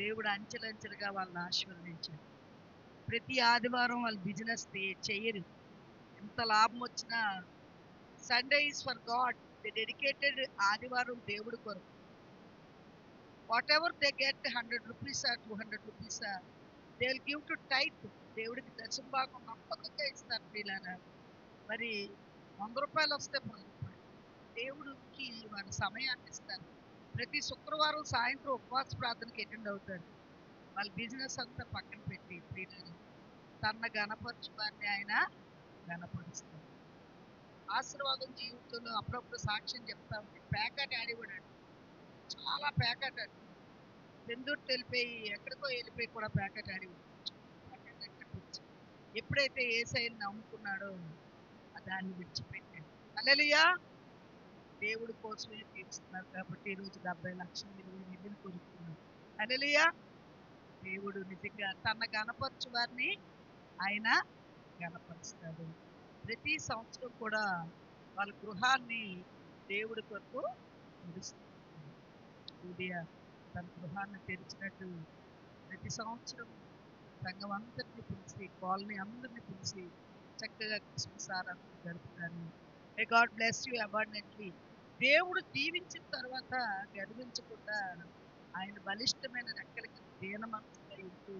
దేవుడు అంచెలంచెలుగా వాళ్ళని ఆశీర్వదించాడు. ప్రతి ఆదివారం వాళ్ళు బిజినెస్ చెయ్యరు. ఎంత లాభం వచ్చినా Sunday is for God. The dedicated ఆదివారం దేవుడి కొరకు. What ever they get 100 rupees 200 rupees they will give to type. దేవుడికి దశమ భాగం నమ్మకంగా ఇస్తారు ప్రియులారా. మరి 100 రూపాయలు వస్తే 10 రూపాయలు దేవుడికి వారి సమయాన్ని ఇస్తారు. ప్రతి శుక్రవారం సాయంత్రం ఉపవాస ప్రార్థనకి అటెండ్ అవుతారు. వాళ్ళ బిజినెస్ అంతా పక్కన పెట్టి ప్రియులారా తన గణపరచు వారిని ఆయన గణపరుస్తారు. ఆశీర్వాదం జీవితంలో అప్పుడప్పుడు సాక్ష్యం చెప్తా ఉంది. పేకాట ఆడేవాడు, చాలా పేకాట ఆడి పెందూరు వెళ్ళిపోయి ఎక్కడికో వెళ్ళిపోయి కూడా పేకాట ఆడేవాడు. ఎప్పుడైతే ఏసైని నమ్ముకున్నాడో దాన్ని విడిచిపెట్టాడు. హల్లెలూయా. దేవుడి కోసమే తీరుస్తున్నారు కాబట్టి ఈరోజు 70 లక్షలు 20 మిలియన్ కొనుక్కున్నాడు. హల్లెలూయా. దేవుడు నిజంగా తన గణపరచు వారిని ఆయన గణపరుస్తాడు. ప్రతి సంవత్సరం కూడా వాళ్ళ గృహాన్ని దేవుడి కొరకు ముడుస్తారు. తన గృహాన్ని తెరిచినట్టు ప్రతి సంవత్సరం సంఘం అందరినీ పిలిచి కాలనీ అందరినీ పిలిచి చక్కగా క్రిస్మస్ ఆరాధన జరుపుతారు. మే గాడ్ బ్లెస్ యూ అబాండెంట్లీ. దేవుడు దీవించిన తర్వాత గర్వించకుండా ఆయన బలిష్టమైన రెక్కలకి దీన మనసుగా ఉంటూ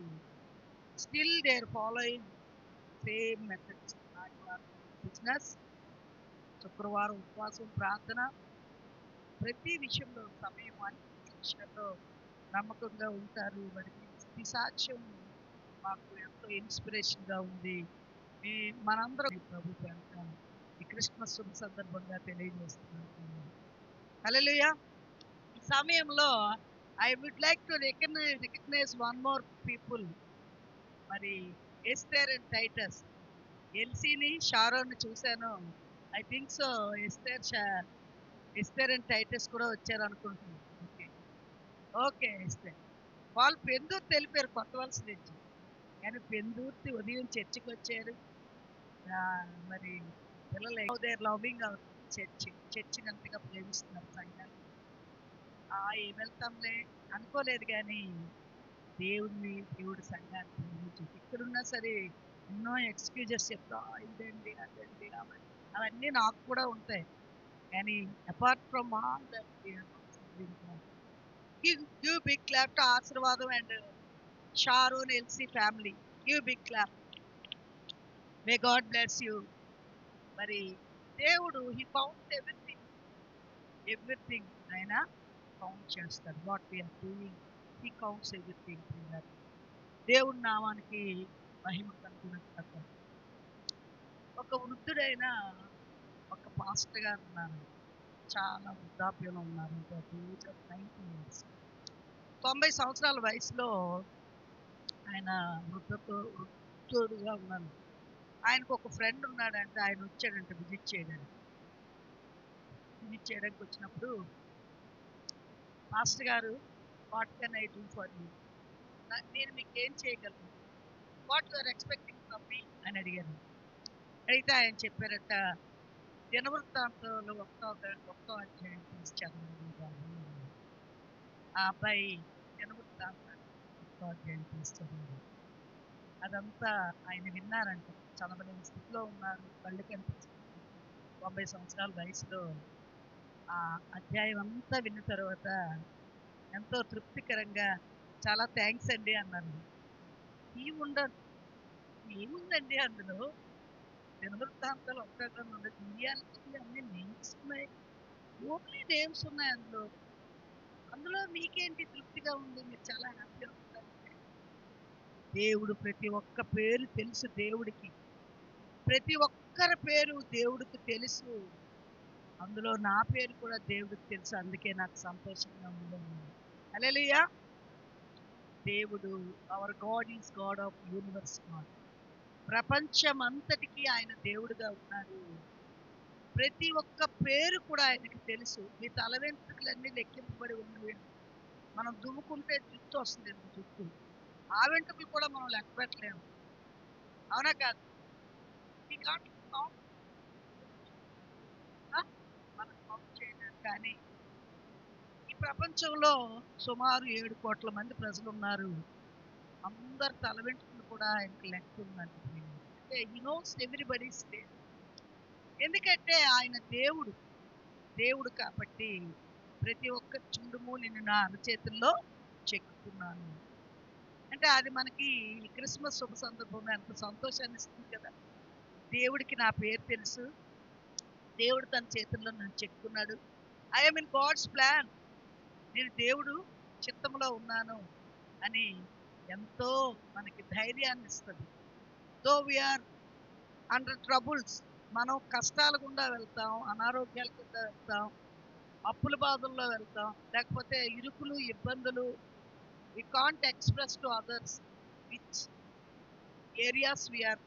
still they are following same methods. ఆదివారం బిజినెస్, శుక్రవారం ఉపవాసం ప్రార్థన, ప్రతి విషయంలో సమయం అన్ని విషయాల్లో నమ్మకంగా ఉంటారు. మరి ఈ సాక్ష్యం మాకు ఎంతో ఇన్స్పిరేషన్గా ఉంది. మనందరం ప్రభు పేరిట ఈ క్రిస్మస్ శుభ సందర్భంగా తెలియజేస్తున్నాను. హల్లెలూయా. ఈ సమయంలో I would like to recognize one more people. మరి ఎస్తేర్ అండ్ టైటస్. ఎల్సీని షారోని చూశాను. I think so Esther and Titus కూడా వచ్చారు అనుకుంటున్నాను. Okay okay. ఎస్తేర్ వాళ్ళు పెందూరు తెలిపారు కొత్త వలస నుంచి, కానీ పెందూర్తి ఉదయం చర్చికి వచ్చారు. మరి పిల్లలు దేర్ లవింగ్ అవర్ చర్చిని అంతగా ప్రేమిస్తున్నారు సంఘాన్ని. ఏం వెళ్తాంలే అనుకోలేదు, కానీ దేవుడి సంఘాన్ని ప్రేమించి ఇక్కడున్నా సరే ఎన్నో ఎక్స్క్యూజెస్ చెప్తా, ఇదండి అదండి అవన్నీ నాకు కూడా ఉంటాయి. కానీ apart from all that give big clap to Ashirvadam and Sharon Elsie family. Give big clap. May God bless you. మరి దేవుడు హీ కౌంట్స్ ఎవ్రీథింగ్ ఆయన కౌంట్ చేస్తాడు. What we're doing he counts everything. దేవుడి నామానికి మహిమ కలుగునగాక. ఒక వృద్ధుడైన ఒక పాస్టర్ గారు ఉన్నారు. చాలా వృద్ధాప్యంలో ఉన్నారు. 90 సంవత్సరాల వయసులో ఆయన వృద్ధుడుగా ఉన్నారు. ఆయనకు ఒక ఫ్రెండ్ ఉన్నాడంటే ఆయన వచ్చాడంట విజిట్ చేయడానికి వచ్చినప్పుడు, మాస్టర్ గారు what can I do for you, నేను మీకు ఏం చేయగలను, what you are expecting from me అని అడిగారు. అయితే ఆయన చెప్పారట, దినవృత్తాంతంలో 1వ అధ్యాయం తీసి చదవండి బాబు. ఆ అబ్బాయి దినవృత్తాంతాన్ని 1వ అధ్యాయం తీసి చదివారు. అదంతా ఆయన విన్నారంట. చదవలేని స్థితిలో ఉన్నారు, కళ్ళు కనిపిస్తున్నారు. 90 సంవత్సరాల వయసులో ఆ అధ్యాయం అంతా విన్న తర్వాత ఎంతో తృప్తికరంగా చాలా థ్యాంక్స్ అండి అన్నారు. ఏముందండి అందులో, దినవృత్తాంతాలు ఒక్కగా ఉండదు, రియాలిటీ అన్ని నేమ్స్ ఉన్నాయి, ఓన్లీ నేమ్స్ ఉన్నాయి అందులో మీకేంటి తృప్తిగా ఉంది, మీరు చాలా హ్యాపీగా ఉంటారు. దేవుడు ప్రతి ఒక్క పేరు తెలుసు దేవుడికి, ప్రతి ఒక్కరి పేరు దేవుడికి తెలుసు. అందులో నా పేరు కూడా దేవుడికి తెలుసు, అందుకే నాకు సంతోషంగా ఉంది. హల్లెలూయా. దేవుడు our God is God of universe God. ప్రపంచమంతటికి ఆయన దేవుడుగా ఉన్నాడు. ప్రతి ఒక్క పేరు కూడా ఆయనకి తెలుసు. మీ తల వెంట్రుకలన్నీ లెక్కింపబడి ఉన్నవి. మనం దువ్వుకుంటే జుట్టు వస్తుంది, జుట్టు ఆ వెంట్రుకలు కూడా మనం లెక్క పెట్టలేము, అవునా కాదు? మనం కౌంట్ చేయలేము. కానీ ప్రపంచంలో సుమారు 7 కోట్ల మంది ప్రజలు ఉన్నారు. అందరి తల వెంట్రుకలు కూడా ఆయనకి లెక్క ఉందండి. అంటే హి నోస్ ఎవ్రీబడీస్ డే. ఎందుకంటే ఆయన దేవుడు. దేవుడు కాబట్టి ప్రతి ఒక్క చుండుము నిన్ను నా అరచేతుల్లో చెక్కుతున్నాను. అంటే అది మనకి ఈ క్రిస్మస్ శుభ సందర్భంలో ఎంత సంతోషాన్ని ఇస్తుంది కదా! దేవుడికి నా పేరు తెలుసు. దేవుడు తన చేతుల్లో నన్ను చెక్కున్నాడు. I am in God's plan. నేను దేవుడు చిత్తంలో ఉన్నాను అని ఎంతో మనకి ధైర్యాన్ని ఇస్తుంది. దో వీఆర్ అండర్ ట్రబుల్స్, మనం కష్టాల గుండా వెళ్తాం, అనారోగ్యాల గుండా వెళ్తాం, అప్పుల బాధల్లో వెళ్తాం, లేకపోతే ఇరుకులు ఇబ్బందులు. We can't express to others which areas we are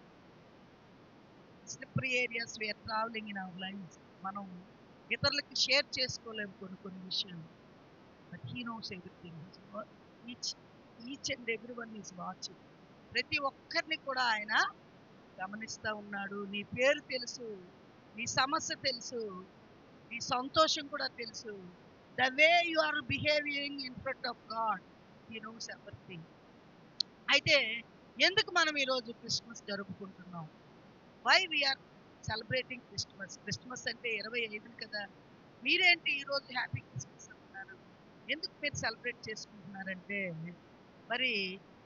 slippery areas we are travelling in our life. మనం ఇతరులకి షేర్ చేసుకోలేము కొన్ని కొన్ని విషయాలు. But he knows everything. Each and every one is watching. ప్రతి ఒక్కరిని కూడా ఆయన గమనిస్తూ ఉన్నాడు. నీ పేరు తెలుసు, నీ సమస్య తెలుసు, నీ సంతోషం కూడా తెలుసు. The way you are behaving in front of God, he knows everything. అయితే ఎందుకు మనం ఈరోజు క్రిస్మస్ జరుపుకుంటున్నాం? Why we are celebrating Christmas? Christmas అంటే 25 కదా. మీరేంటి ఈరోజు హ్యాపీ క్రిస్మస్ అంటున్నారు? ఎందుకు మీరు సెలబ్రేట్ చేసుకుంటున్నారంటే, మరి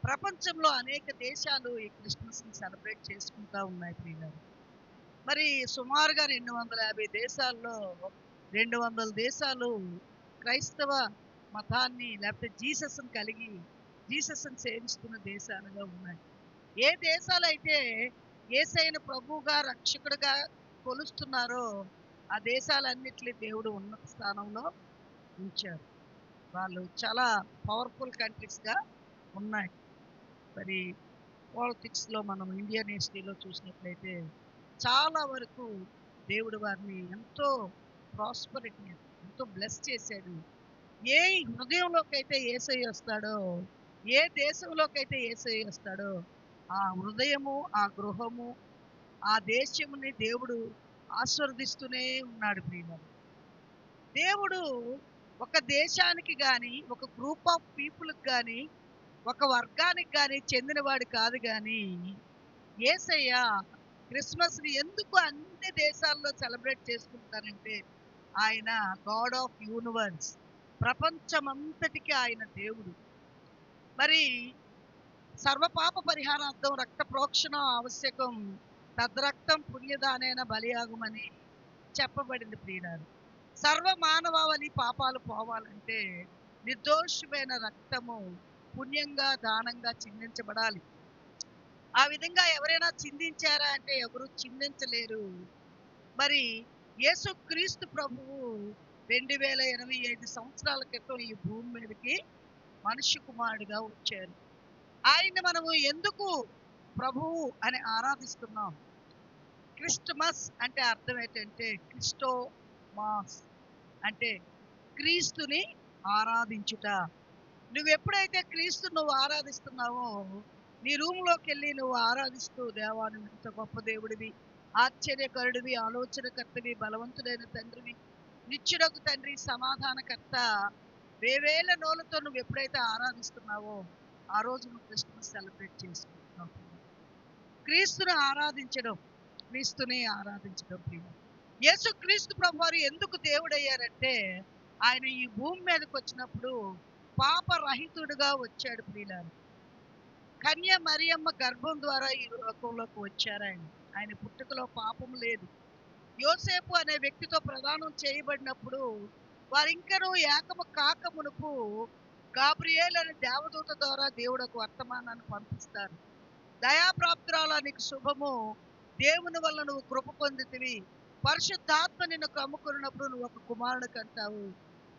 ప్రపంచంలో అనేక దేశాలు ఈ క్రిస్మస్ని సెలబ్రేట్ చేసుకుంటా ఉన్నాయి ప్రియులారా. మరి సుమారుగా 250 దేశాల్లో 200 దేశాలు క్రైస్తవ మతాన్ని లేకపోతే జీసస్ని కలిగి జీసస్ని సేవిస్తున్న దేశాలుగా ఉన్నాయి. ఏ దేశాలైతే యేసయ్యను ప్రభువుగా రక్షకుడిగా కొలుస్తున్నారో ఆ దేశాలన్నిటిని దేవుడు ఉన్నత స్థానంలో ఉంచారు. వాళ్ళు చాలా పవర్ఫుల్ కంట్రీస్గా ఉన్నాయి. మరి పాలిటిక్స్లో మనం ఇండియన్ హిస్టరీలో చూసినట్లయితే చాలా వరకు దేవుడు వారిని ఎంతో ప్రాస్పరిటీ, ఎంతో బ్లెస్ చేశాడు. ఏ హృదయంలోకి అయితే యేసయ్య వస్తాడో, ఏ దేశంలోకైతే యేసయ్య వస్తాడో ఆ హృదయము, ఆ గృహము, ఆ దేశముని దేవుడు ఆశీర్వదిస్తూనే ఉన్నాడు ప్రియులారా. దేవుడు ఒక దేశానికి కానీ, ఒక గ్రూప్ ఆఫ్ పీపుల్కి కానీ, ఒక వర్గానికి కానీ చెందినవాడు కాదు. కానీ యేసయ్య క్రిస్మస్ని ఎందుకు అన్ని దేశాల్లో సెలబ్రేట్ చేసుకుంటారంటే, ఆయన గాడ్ ఆఫ్ యూనివర్స్, ప్రపంచమంతటికి ఆయన దేవుడు. మరి సర్వపాప పరిహారార్థం రక్త ప్రోక్షణ ఆవశ్యకం, తద్రక్తం పుణ్యదానైన బలియాగుమని చెప్పబడింది ప్రియులారు. సర్వ మానవాళి పాపాలు పోవాలంటే నిర్దోషమైన రక్తము పుణ్యంగా దానంగా చిందించబడాలి. ఆ విధంగా ఎవరైనా చిందించారా అంటే ఎవరు చిందించలేరు. మరి యేసుక్రీస్తు ప్రభువు 2025 సంవత్సరాల క్రితం ఈ భూమి మీదకి మనుష్య కుమారుడిగా వచ్చారు. ఆయన్ని మనము ఎందుకు ప్రభువు అని ఆరాధిస్తున్నాం? క్రిస్టమస్ అంటే అర్థం ఏంటంటే క్రిస్టో మాస్ అంటే క్రీస్తుని ఆరాధించుట. నువ్వు ఎప్పుడైతే నువ్వు ఆరాధిస్తున్నావో, నీ రూమ్లోకి వెళ్ళి నువ్వు ఆరాధిస్తూ, దేవా నువ్వు ఇంత గొప్ప దేవుడివి, ఆశ్చర్యకరుడివి, ఆలోచనకర్తవి, బలవంతుడైన తండ్రివి, నిత్యుడకు తండ్రి, సమాధానకర్త, వేవేల నోలతో నువ్వు ఎప్పుడైతే ఆరాధిస్తున్నావో ఆ రోజు నువ్వు క్రిస్మస్ సెలబ్రేట్ చేసుకుంటున్నావు. క్రీస్తుని ఆరాధించడం, క్రీస్తుని ఆరాధించడం ప్రియ. యేసు క్రీస్తు ప్రభు వారు ఎందుకు దేవుడయ్యారంటే, ఆయన ఈ భూమి మీదకి వచ్చినప్పుడు పాపరహితుడుగా వచ్చాడు ప్రియులారు. కన్య మరియమ్మ గర్భం ద్వారా ఈ లోకంలోకి వచ్చారు ఆయన. ఆయన పుట్టుకలో పాపం లేదు. యోసేపు అనే వ్యక్తితో ప్రదానం చేయబడినప్పుడు వారింకనూ ఏకము కాక మునుపు గాబ్రియేల్ అనే దేవదూత ద్వారా దేవుడు ఒక వర్తమానాన్ని పంపిస్తారు. దయాప్రాప్తురాల నీకు శుభము, దేవుని వల్ల నువ్వు కృప పొందితివి, పరిశుద్ధాత్మ నిన్ను కమ్ముకున్నప్పుడు నువ్వు ఒక కుమారుడు కంటావు,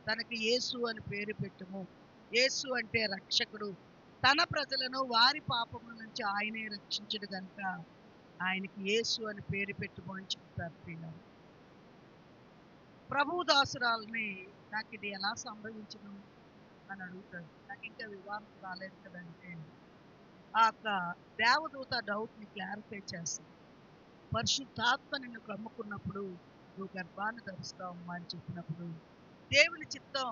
తనకి యేసు అని పేరు పెట్టుము. యేసు అంటే రక్షకుడు. తన ప్రజలను వారి పాపముల నుంచి ఆయనే రక్షించడు కనుక ఆయనకి యేసు అని పేరు పెట్టుము అని చెప్తారు ప్రియులారా. ప్రభువు దాసురాలని నాకు ఇది ఎలా సంభవించను అని అడుగుతాడు. నాకు ఇంకా వివాహం కాలేదు కదంటే ఆ దేవదూత డౌట్ని క్లారిఫై చేస్తుంది. పరిశుద్ధాత్మ నిన్ను కమ్ముకున్నప్పుడు నువ్వు గర్భాన్ని ధరిస్తావమ్మా అని చెప్పినప్పుడు దేవుని చిత్తం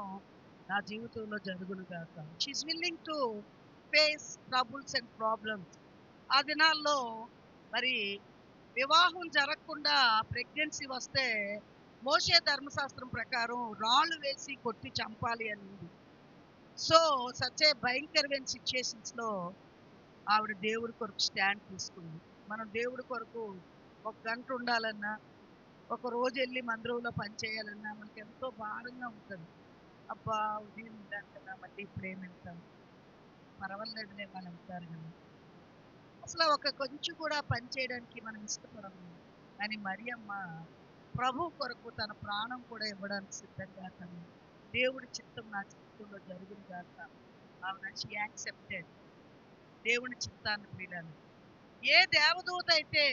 నా జీవితంలో జరుగును గాక. She is willing to face troubles and problems. ఆ దినాల్లో మరి వివాహం జరగకుండా ప్రెగ్నెన్సీ వస్తే మోషే ధర్మశాస్త్రం ప్రకారం రాళ్ళు వేసి కొట్టి చంపాలి అని ఉంది. సో సచ్ ఏ భయంకరమైన సిచ్యుయేషన్స్ లో ఆవిడ దేవుడి కొరకు స్టాండ్ తీసుకుంది. మనం దేవుడి కొరకు 1 గంట ఉండాలన్నా, ఒక రోజు వెళ్ళి మందిరంలో పని చేయాలన్నా మనకి ఎంతో భారంగా ఉంటుంది. అబ్బా ఉదయం వెళ్ళాను కదా, మళ్ళీ ఇప్పుడు ఏమి వెళ్తాను, పర్వాలేదులే వాళ్ళు వెళ్తారు కదా. అసలు ఒక కొంచెం కూడా పని చేయడానికి మనం ఇష్టపడము. కానీ మరియమ్మ ప్రభు కొరకు తన ప్రాణం కూడా ఇవ్వడానికి సిద్ధంగా తను దేవుడి చిత్తం నా జీవితంలో జరుగును గాక. ఆవిడ షీ యాక్సెప్టెడ్ దేవుని చిత్తాన్ని. ప్రియులారా, ఏ దేవదూత అయితే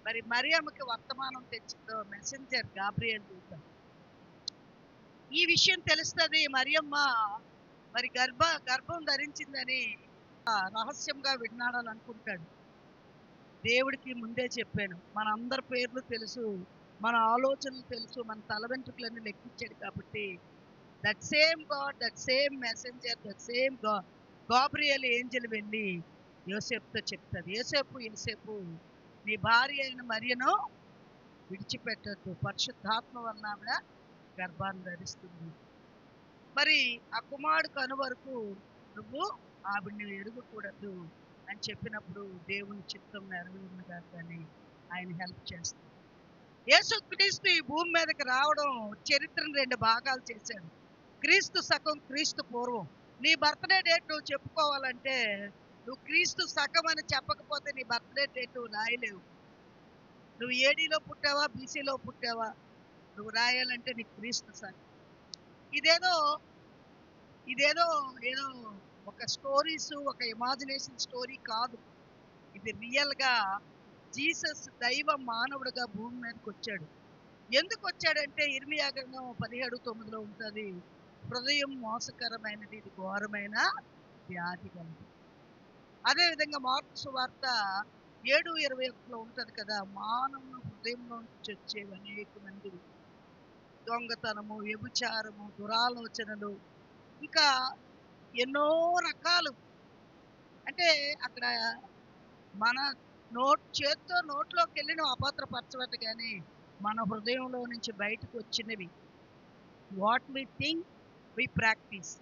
మరి మరియమ్మకి వర్తమానం తెచ్చిందో, మెసెంజర్ గాబ్రియల్ దూత, ఈ విషయం తెలుస్తుంది మరియమ్మ మరి గర్భం ధరించిందని రహస్యంగా విన్నాడాలనుకుంటాడు. దేవుడికి ముందే చెప్పాను, మన అందరి పేర్లు తెలుసు, మన ఆలోచనలు తెలుసు, మన తల వెంట్రుకలన్నీ లెక్కించాడు కాబట్టి that same God, that same messenger, that same Gabriel Angel వెళ్ళి యోసేపుతో చెప్తాడు, యోసేపు నీ భార్య అయిన మరియను విడిచిపెట్టద్దు, పరిశుద్ధాత్మ వలన ఆవిడ గర్భాన్ని ధరిస్తుంది. మరి ఆ కుమారుడు కను వరకు నువ్వు ఆవిడ్ని ఎరగకూడదు అని చెప్పినప్పుడు దేవుని చిత్తం నెరవేరుగా కానీ ఆయన హెల్ప్ చేస్తాడు. యేసుక్రీస్తు ఈ భూమి మీదకి రావడం చరిత్రను 2 భాగాలు చేశాడు. క్రీస్తు సగం, క్రీస్తు పూర్వం. నీ బర్త్డే డేట్ నువ్వు చెప్పుకోవాలంటే నువ్వు క్రీస్తు సగం అని చెప్పకపోతే నీ బర్త్డే డేట్ నువ్వు రాయలేవు. నువ్వు ఏడీలో పుట్టావా, బీసీలో పుట్టావా, నువ్వు రాయాలంటే నీకు క్రీస్తు సగం. ఇదేదో ఏదో ఒక స్టోరీస్, ఒక ఇమాజినేషన్ స్టోరీ కాదు. ఇది రియల్గా జీసస్ దైవ మానవుడిగా భూమి మీదకి వచ్చాడు. ఎందుకు వచ్చాడంటే ఇర్మియా గ్రంథం 17:9 ఉంటుంది, హృదయం మోసకరమైనది, ఇది ఘోరమైన వ్యాధి కలదు. అదేవిధంగా మార్కు సువార్త 7:21 ఉంటుంది కదా, మానవుని హృదయంలో నుంచి వచ్చేవి అనేక మంది దొంగతనము, వ్యభిచారము, దురాలోచనలు, ఇంకా ఎన్నో రకాలు. అంటే అక్కడ మన చేత్తో నోట్లోకి వెళ్ళి నువ్వు అభద్రపరచవద్దు, కానీ మన హృదయంలో నుంచి బయటకు వచ్చినవి, what we think we practice.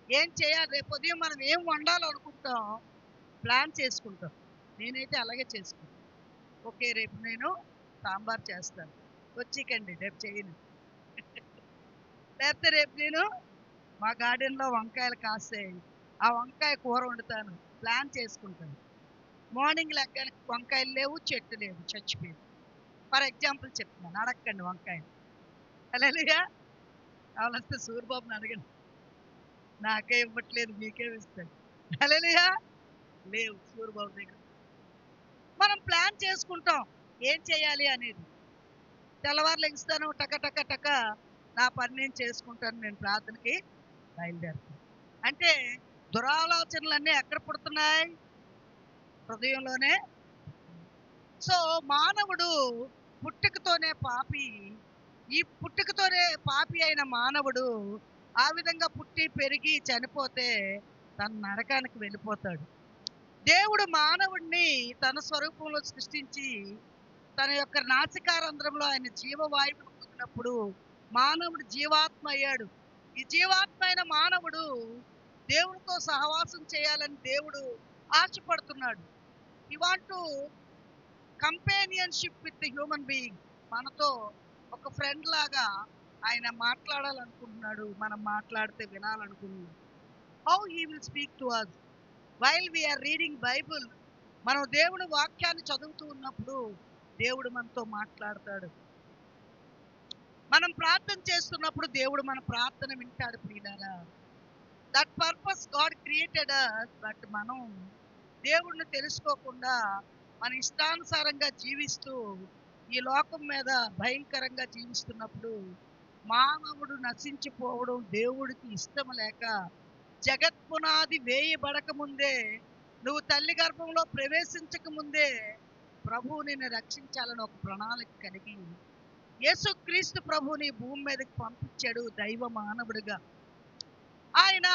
ఏం చేయాలి, రేపు ఉదయం మనం ఏం వండాలనుకుంటాం, ప్లాన్ చేసుకుంటాం. నేనైతే అలాగే చేసుకుంటాను. ఓకే రేపు నేను సాంబార్ చేస్తాను, వచ్చేకండి రేపు చేయను. లేకపోతే రేపు నేను మా గార్డెన్లో వంకాయలు కాస్తాయి, ఆ వంకాయ కూర వండుతాను, ప్లాన్ చేసుకుంటాను. మార్నింగ్ లెక్క వంకాయలు లేవు, చెట్టు లేవు, చచ్చిపోయింది. ఫర్ ఎగ్జాంపుల్ చెప్తున్నాను, అడగండి వంకాయలు. హల్లెలూయా. కావాలంటే సూరిబాబుని అడగండి, నాకే ఇవ్వట్లేదు మీకే ఇస్తాడు. హల్లెలూయా. లేవు సూరిబాబు దగ్గర. మనం ప్లాన్ చేసుకుంటాం ఏం చేయాలి అనేది. తెల్లవారు లెగిస్తాను, టక నా పని నేను చేసుకుంటాను, నేను ప్రార్థనకి బయలుదేరుతాను. అంటే దురాలోచనలన్నీ ఎక్కడ పుడుతున్నాయి, హృదయంలోనే. సో మానవుడు పుట్టుకతోనే పాపి. ఈ పుట్టుకతోనే పాపి అయిన మానవుడు ఆ విధంగా పుట్టి పెరిగి చనిపోతే తన నరకానికి వెళ్ళిపోతాడు. దేవుడు మానవుడిని తన స్వరూపంలో సృష్టించి తన యొక్క నాసికారంధ్రంలో ఆయన జీవవాయువును పొందినప్పుడు మానవుడు జీవాత్మ అయ్యాడు. ఈ జీవాత్మ అయిన మానవుడు దేవుడితో సహవాసం చేయాలని దేవుడు ఆశపడుతున్నాడు. He want to companionship with human being. మనతో ఒక ఫ్రెండ్ లాగా ఆయన మాట్లాడాలనుకుంటున్నాడు, మనం మాట్లాడితే వినాలనుకుంటున్నాడు. How he will speak to us while we're reading Bible. మనం దేవుడి వాక్యాన్ని చదువుతూ ఉన్నప్పుడు దేవుడు మనతో మాట్లాడతాడు. మనం ప్రార్థన చేస్తున్నప్పుడు దేవుడు మన ప్రార్థన వింటాడు. ప్రియులారా, that purpose God created us. But మనం దేవుడిని తెలుసుకోకుండా మన ఇష్టానుసారంగా జీవిస్తూ ఈ లోకం మీద భయంకరంగా జీవిస్తున్నప్పుడు మానవుడు నశించిపోవడం దేవుడికి ఇష్టం లేక జగత్పునాది వేయబడక ముందే, నువ్వు తల్లి గర్భంలో ప్రవేశించక ముందే ప్రభువు నిన్ను రక్షించాలని ఒక ప్రణాళిక కలిగి యేసుక్రీస్తు ప్రభువుని భూమి మీదకి పంపించాడు దైవ మానవుడిగా. ఆయన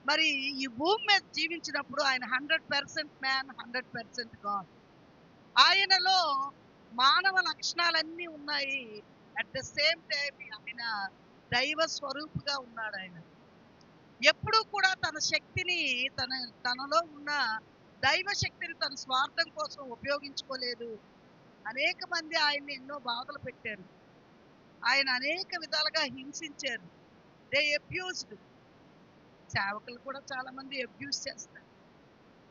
మరి ఈ భూమి మీద జీవించినప్పుడు ఆయన 100% మ్యాన్, 100% గాడ్. ఆయనలో మానవ లక్షణాలన్నీ ఉన్నాయి. అట్ ద సేమ్ టైం ఆయన దైవ స్వరూపుగా ఉన్నాడు. ఆయన ఎప్పుడూ కూడా తన శక్తిని, తనలో ఉన్న దైవ శక్తిని తన స్వార్థం కోసం ఉపయోగించుకోలేదు. అనేక మంది ఆయన్ని ఎన్నో బాధలు పెట్టారు. ఆయన అనేక విధాలుగా హింసించారు. They abused. సేవకులు కూడా చాలా మంది అబ్యూజ్ చేస్తారు.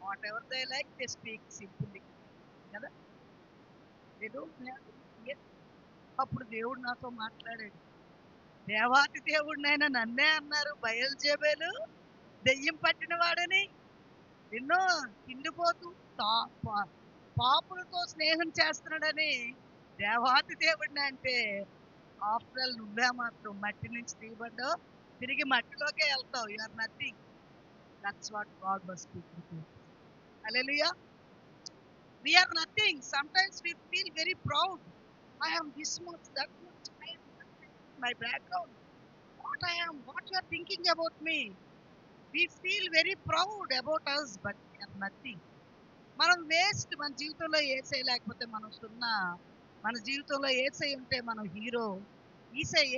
Whatever they like they speak simply కదా. They don't have any fear. అప్పుడు దేవుడు నాతో మాట్లాడాడు. దేవాతి దేవుడినైనా నన్నే అన్నారు బయల్జెబూలు దెయ్యం పట్టిన వాడని. ఎన్నో తిండిపోతూ పాపులతో స్నేహం చేస్తున్నాడని దేవాతి దేవుడిని అంటే, ఆఫ్టర్ ఆల్ నువ్వే మాత్రం మట్టి నుంచి తీయబడ్డావు, తిరిగి మట్టిలోకే వెళ్తావు. You are nothing. That's what God was speaking to us. Hallelujah. We are nothing. Sometimes we feel very proud. I am this much, that much. I am nothing. My background. What I am, what you are thinking about me. We feel very proud about us, but we are nothing. మనం waste. మన జీవితంలో ఏసై లేకపోతే మనం సున్నా. మన జీవితంలో ఏసై ఉంటే మనం హీరో.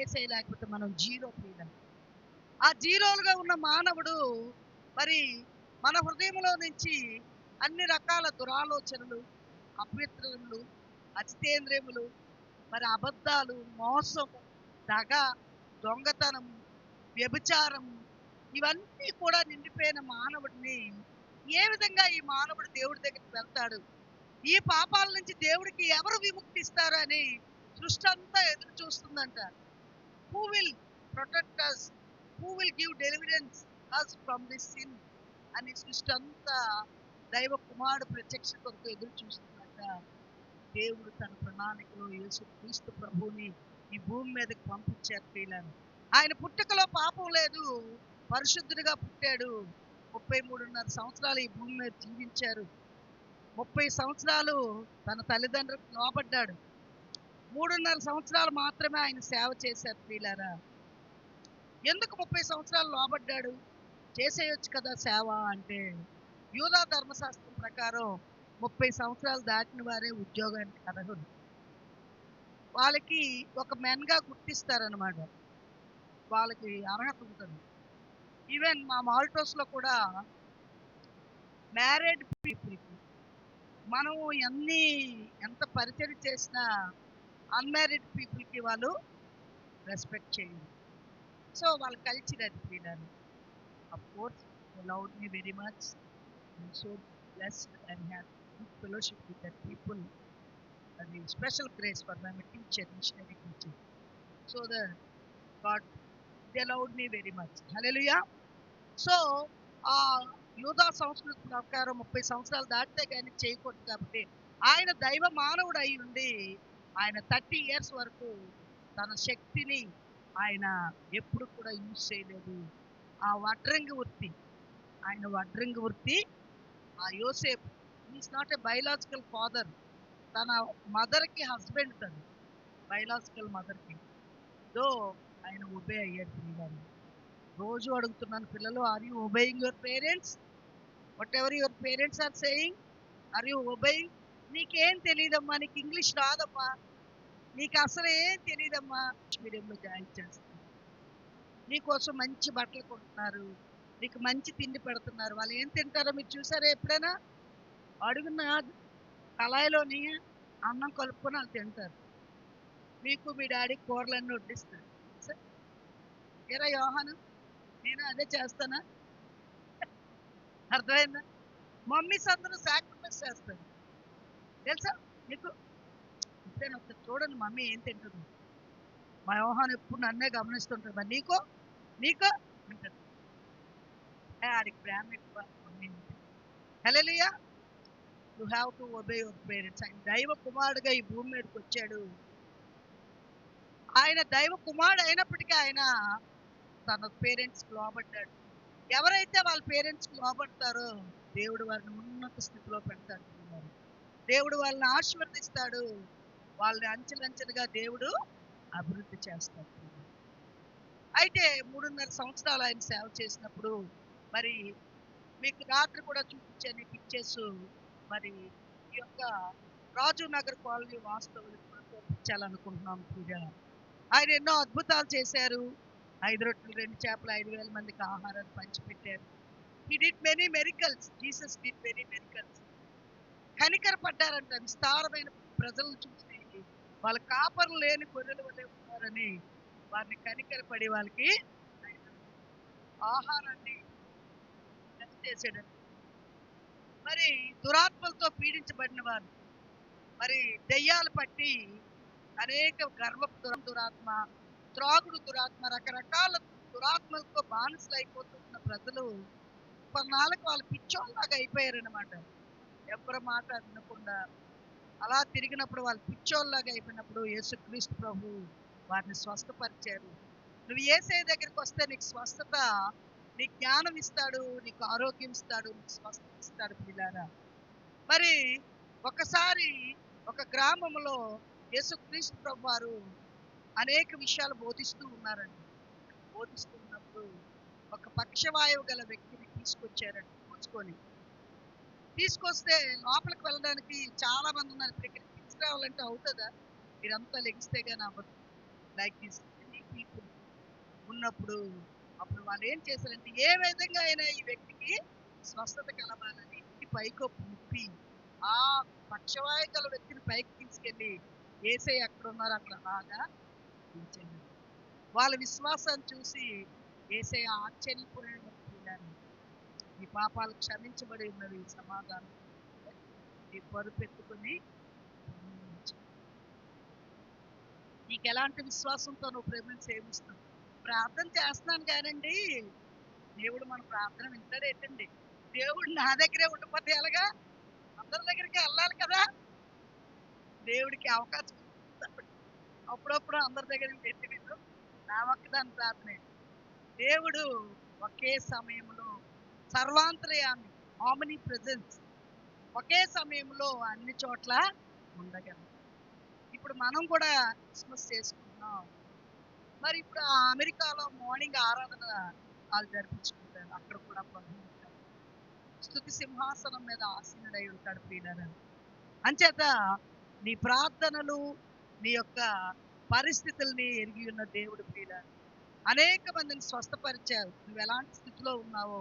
ఏసై లేకపోతే మనం జీరో ఫీల్. ఆ జీరోలుగా ఉన్న మానవుడు మరి మన హృదయంలో నుంచి అన్ని రకాల దురాలోచనలు, అపవిత్రములు, అజితేంద్రియములు, మరి అబద్ధాలు, మోసము, దగ, దొంగతనం, వ్యభిచారం, ఇవన్నీ కూడా నిండిపోయిన మానవుడిని ఏ విధంగా ఈ మానవుడు దేవుడి దగ్గరికి వెళ్తాడు? ఈ పాపాల నుంచి దేవుడికి ఎవరు విముక్తిస్తారు అని సృష్టి అంతా ఎదురు చూస్తుందంట. Who will protect us? Who will give deliverance us from this sin అని సృష్టి అంతా దైవ కుమారుడు ప్రత్యక్ష కొరకు ఎదురు చూస్తుందంట. దేవుడు తన ప్రణాళికలో యేసుక్రీస్తు ప్రభువుని ఈ భూమి మీదకి పంపించారు ప్రియులారా. ఆయన పుట్టుకలో పాపం లేదు, పరిశుద్ధుడిగా పుట్టాడు. 33.5 సంవత్సరాలు ఈ భూమి మీద జీవించారు. 30 సంవత్సరాలు తన తల్లిదండ్రులకు లోబడ్డాడు. 3.5 సంవత్సరాలు మాత్రమే ఆయన సేవ చేశారు ప్రియులారా. ఎందుకు 30 సంవత్సరాలు లోబడ్డాడు? చేసేయొచ్చు కదా సేవ అంటే, యూదా ధర్మశాస్త్రం ప్రకారం 30 సంవత్సరాలు దాటిన వారే ఉద్యోగానికి అర్హులు. వాళ్ళకి ఒక మెన్గా గుర్తిస్తారనమాట. వాళ్ళకి అర్హత ఉంటుంది. ఈవెన్ మా మాల్టోస్లో కూడా మ్యారీడ్ పీపుల్కి మనం ఎంత పరిచయం చేసినా అన్మ్యారీడ్ పీపుల్కి వాళ్ళు రెస్పెక్ట్ చేయరు. సో వాళ్ళ కల్చర్ అది ఫీలాలి. Of course they loved me very much. I'm so blessed and have good fellowship with that people. అది special grace for my teacher, missionary teacher. So that God they loved me very much. Hallelujah. So ఆ యూదా సంస్కృతి ప్రకారం 30 సంవత్సరాలు దాటితే కానీ చేయకూడదు. కాబట్టి ఆయన దైవ మానవుడు అయి ఉండి ఆయన 30 years వరకు తన శక్తిని ఆయన ఎప్పుడు కూడా యూజ్ చేయలేదు. ఆ వడ్రంగి వృత్తి, ఆయన వడ్రంగి వృత్తి, ఆ యోసేపు is not a biological father. తన మదర్కి హస్బెండ్, తను బయలాజికల్ మదర్కి. దో ఆయన ఒబే అయ్యాడు పిల్లలు. రోజు అడుగుతున్నాను, పిల్లలు, are you obeying your parents? Whatever your parents are saying, are you obeying? నీకేం తెలియదమ్మా, నీకు ఇంగ్లీష్ రాదమ్మా, నీకు అసలు ఏం తెలియదమ్మా. మీడియంలో జాయిన్ చేస్తారు, నీకోసం మంచి బట్టలు కొంటున్నారు, నీకు మంచి తిండి పెడుతున్నారు. వాళ్ళు ఏం తింటారో మీరు చూసారా ఎప్పుడైనా? అడుగున కళాయిలోని అన్నం కలుపుకొని వాళ్ళు తింటారు. మీకు మీ డాడీ కూరలన్నీ వడ్డిస్తారు. ఏరా యోహాను, నేను అదే చేస్తానా? అర్థమైందా? మమ్మీస్ అందరూ సాక్రిఫైస్ చేస్తారు తెలుసా నీకు? ఇప్పుడైనా ఒకసారి చూడండి మమ్మీ ఏం తింటుంది. మా యోహాను ఎప్పుడు నన్నే గమనిస్తుంటాడు. మరి నీకో అంటాడు. ఆడికి ప్రేమ ఎక్కువ mummy. Hallelujah. You have to obey your parents. ఆయన దైవ కుమారుడుగా ఈ భూమి మీదకి వచ్చాడు. ఆయన దైవ కుమారుడు అయినప్పటికీ ఆయన తన పేరెంట్స్కి లోబడ్డాడు. ఎవరైతే వాళ్ళ పేరెంట్స్కి లోబడతారో దేవుడు వారిని ఉన్నత స్థితిలో పెడతాడు. దేవుడు వాళ్ళని ఆశీర్వదిస్తాడు. వాళ్ళని అంచెలంచెలుగా దేవుడు అభివృద్ధి చేస్తాడు. అయితే 3.5 సంవత్సరాలు ఆయన సేవ చేసినప్పుడు మరి మీకు రాత్రి కూడా చూపించాను ఈ పిక్చర్స్. మరి ఈ యొక్క రాజు నగర్ కాలనీ వాస్తవులకు కూడా చూపించాలనుకుంటున్నాం పూజ. ఆయన ఎన్నో అద్భుతాలు చేశారు. 5 రొట్టెలు 2 చేపలు 5,000 మందికి ఆహారాన్ని పంచిపెట్టారు. He did many miracles. Jesus did many miracles. కనికరపడ్డారంట విస్తారమైన ప్రజలను చూసి, వాళ్ళ కాపర్లు లేని గొర్రెల వల్లే ఉన్నారని వారిని కనికరపడి వాళ్ళకి ఆయన ఆహారాన్ని చేసాడు. మరి దురాత్మలతో పీడించబడిన వారు, మరి దెయ్యాలు పట్టి అనేక గర్వపు దురాత్మ, త్రాగుడు దురాత్మ, రకరకాల దురాత్మలతో బానిసలు అయిపోతున్న ప్రజలు కొన్నాళ్ళకి వాళ్ళు పిచ్చోళ్ళలాగా అయిపోయారనమాట. ఎవరి మాట వినకుండా అలా తిరిగినప్పుడు వాళ్ళు పిచ్చోళ్ళలాగా అయిపోయినప్పుడు యేసుక్రీస్తు ప్రభు వారిని స్వస్థపరిచారు. నువ్వు యేసయ్య దగ్గరికి వస్తే నీకు స్వస్థత, నీకు జ్ఞానం ఇస్తాడు, నీకు ఆరోగ్యం ఇస్తాడు, నీకు స్వస్థత ఇస్తాడు పిల్లారా. మరి ఒకసారి ఒక గ్రామంలో యేసుక్రీస్తు ప్రభు వారు అనేక విషయాలు బోధిస్తూ ఉన్నారండి. బోధిస్తూ ఉన్నప్పుడు ఒక పక్షవాయువు గల వ్యక్తిని తీసుకొచ్చారండి. తీసుకొస్తే లోపలికి వెళ్ళడానికి చాలా మంది ఉన్నారు. ఇప్పుడు ఇక్కడ తీసుకురావాలంటే అవుతుందా? మీరంతా లెగిస్తే కానీ అవ్వదు. లైక్ దిస్ పీపుల్ ఉన్నప్పుడు అప్పుడు వాళ్ళు ఏం చేశారంటే ఏ విధంగా అయినా ఈ వ్యక్తికి స్వస్థత కలవాలని ఇంటి పైకొప్పు ముప్పి ఆ పక్షవాయు గల వ్యక్తిని పైకి తీసుకెళ్ళి యేసయ్య ఎక్కడ ఉన్నారో అక్కడ బాగా ఉంచారు. వాళ్ళ విశ్వాసాన్ని చూసి యేసయ్య ఆశ్చర్యపోయాడు. ఈ పాపాలు క్షమించబడి ఉన్నవి, సమాధానం ఈ పరుపెత్తుకుని నీకు ఎలాంటి విశ్వాసంతో నువ్వు ప్రేమను సేవిస్తావు. ప్రార్థన చేస్తున్నాను కానండి, దేవుడు మన ప్రార్థన వింటాడేటండి. దేవుడు నా దగ్గరే ఉండిపోతే ఎలాగా? అందరి దగ్గరికి వెళ్ళాలి కదా. దేవుడికి అవకాశం అప్పుడప్పుడు అందరి దగ్గరికి పెట్టి విను. నా ఒక్కదాని ప్రార్థనే. దేవుడు ఒకే సమయంలో సర్వాంతర్యామి, ఆమ్ని ప్రెజెన్స్, ఒకే సమయంలో అన్ని చోట్ల ఉండగలం. ఇప్పుడు మనం కూడా క్రిస్మస్ చేసుకుంటున్నాం. మరి ఇప్పుడు అమెరికాలో మార్నింగ్ ఆరాధన వాళ్ళు జరిపించుకుంటారు. అక్కడ కూడా స్తుతి సింహాసనం మీద ఆసీనుడై ఉంటాడు ప్రియులారా. అంచేత నీ ప్రార్థనలు, నీ యొక్క పరిస్థితుల్ని ఎరిగి ఉన్న దేవుడు ప్రియులారా. అనేక మందిని స్వస్థపరిచావు. నువ్వు ఎలాంటి స్థితిలో ఉన్నావో,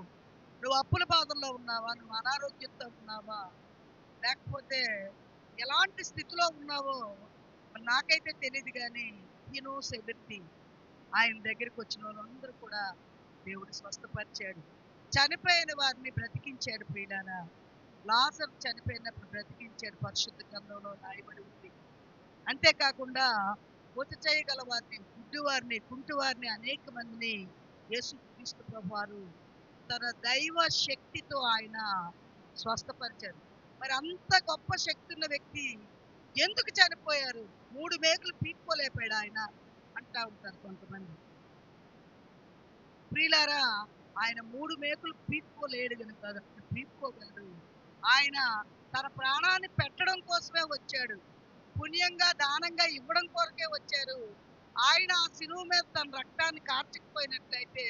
నువ్వు అప్పుల బాధల్లో ఉన్నావా, నువ్వు అనారోగ్యంతో ఉన్నావా, లేకపోతే ఎలాంటి స్థితిలో ఉన్నావో నాకైతే తెలియదు, కానీ హీ నోస్ ఎవ్రీథింగ్. ఆయన దగ్గరికి వచ్చిన వాళ్ళందరూ కూడా దేవుడు స్వస్థపరిచాడు. చనిపోయిన వారిని బ్రతికించాడు ప్రియులారా. లాజరు చనిపోయినప్పుడు బ్రతికించాడు, పరిశుద్ధ గ్రంథంలో రాయబడి ఉంది. అంతేకాకుండా పూజ చేయగల వారిని, గుడ్డివారిని, కుంటివారిని అనేక మందిని యేసుక్రీస్తు ప్రభువారు తన దైవ శక్తితో ఆయన స్వస్థపరిచారు. మరి అంత గొప్ప శక్తి ఉన్న వ్యక్తి ఎందుకు చనిపోయారు? 3 మేకులు పీక్కోలేపాడు ఆయన అంటా ఉంటారు కొంతమంది. ప్రియులారా, ఆయన 3 మేకులు పీక్కోలేడు కనుక పీక్కోగలడు. ఆయన తన ప్రాణాన్ని పెట్టడం కోసమే వచ్చాడు. పుణ్యంగా దానంగా ఇవ్వడం కొరకే వచ్చారు. ఆయన ఆ శిలువ మీద తన రక్తాన్ని కార్చకపోయినట్లయితే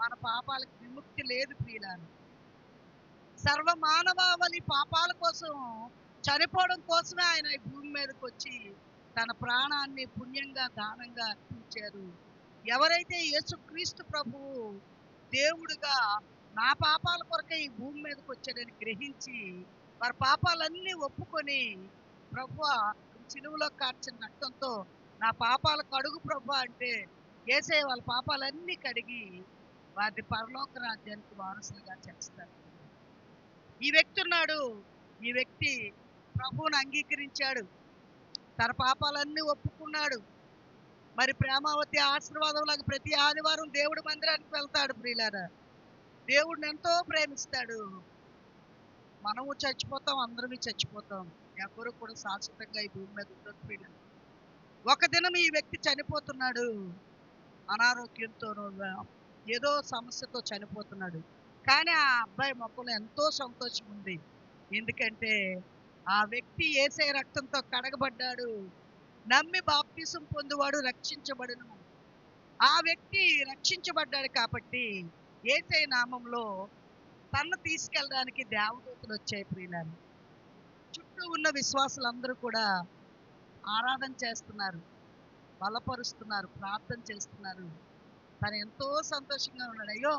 మన పాపాలకు విముక్తి లేదు ప్రియులారా. సర్వ మానవావళి పాపాల కోసం చనిపోవడం కోసమే ఆయన ఈ భూమి మీదకి వచ్చి తన ప్రాణాన్ని పుణ్యంగా దానంగా అర్పించారు. ఎవరైతే యేసుక్రీస్తు ప్రభువు దేవుడుగా నా పాపాల కొరకే ఈ భూమి మీదకి వచ్చాడని గ్రహించి వారి పాపాలన్నీ ఒప్పుకొని, ప్రభువా సిలువలో కార్చిన రక్తంతో నా పాపాలు కడుగు ప్రభువా అంటే యేసయ్య వాళ్ళ పాపాలన్నీ కడిగి వారిని పరలోక రాజ్యానికి వారసులుగా చేస్తారు. ఈ వ్యక్తి ఉన్నాడు. ఈ వ్యక్తి ప్రభువుని అంగీకరించాడు, తన పాపాలన్నీ ఒప్పుకున్నాడు. మరి ప్రేమావతి ఆశీర్వాదం లాగా ప్రతి ఆదివారం దేవుడి మందిరానికి వెళ్తాడు ప్రియులారా. దేవుడిని ఎంతో ప్రేమిస్తాడు. మనము చచ్చిపోతాం, అందరమే చచ్చిపోతాం. ఎవరు కూడా శాశ్వతంగా ఈ భూమి మీద ఉండదు ప్రియులారా. ఒక దినం ఈ వ్యక్తి చనిపోతున్నాడు. అనారోగ్యంతోనో ఏదో సమస్యతో చనిపోతున్నాడు. కానీ ఆ అబ్బాయి ముఖంలో ఎంతో సంతోషం ఉంది. ఎందుకంటే ఆ వ్యక్తి యేసయ్య రక్తంతో కడగబడ్డాడు. నమ్మి బాప్తిసం పొందువాడు రక్షించబడును. ఆ వ్యక్తి రక్షించబడ్డాడు కాబట్టి యేసయ్య నామంలో తన్ను తీసుకెళ్ళడానికి దేవదూతలు వచ్చాయి ప్రియులారా. చుట్టూ ఉన్న విశ్వాసులందరూ కూడా ఆరాధన చేస్తున్నారు, బలపరుస్తున్నారు, ప్రార్థన చేస్తున్నారు. తను ఎంతో సంతోషంగా ఉన్నాడు. అయ్యో,